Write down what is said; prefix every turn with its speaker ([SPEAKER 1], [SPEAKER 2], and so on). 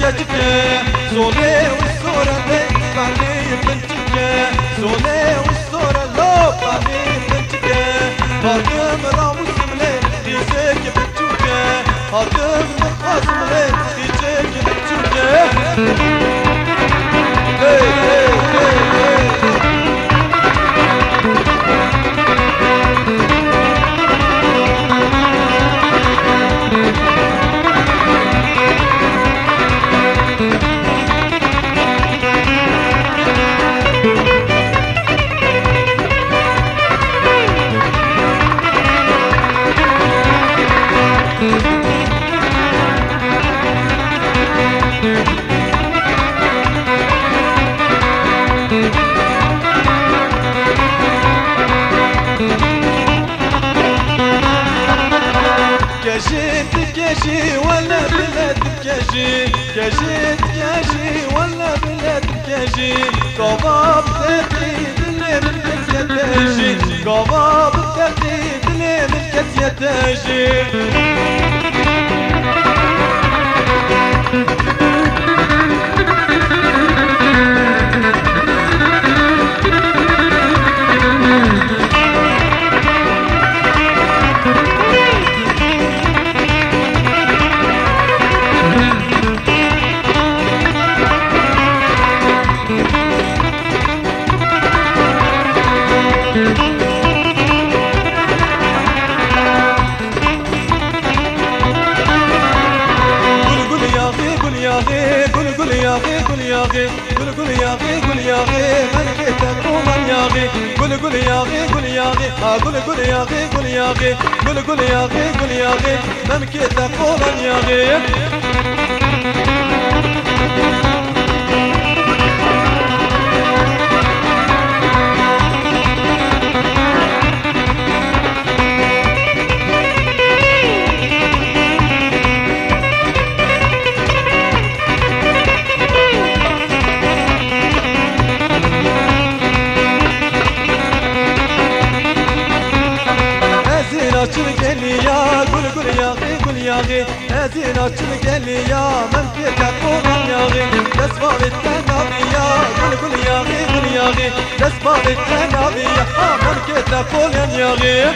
[SPEAKER 1] كجكة زولي والصورة لي بعني بنتكة زولي والصورة لو بعني بنتكة هاتم راموس ملي ديزك بنتوكة هاتم نقاس ملي ديزك بنتوكة hey hey hey hey كجي ولا بلاد كجي كجي كجي ولا بلاد كجي قباب ترتيب اللي من كتيتاجي قباب ترتيب اللي من كتيتاجي قول يا غي قول يا غي قول يا غي قول يا غي قول يا غي قول يا غي ممكن تقول يا غي هزين açılık eli ya memlekete kuran yağı desmavetten abi ya gül yağı desmavetten abi ya memlekete kuran yağı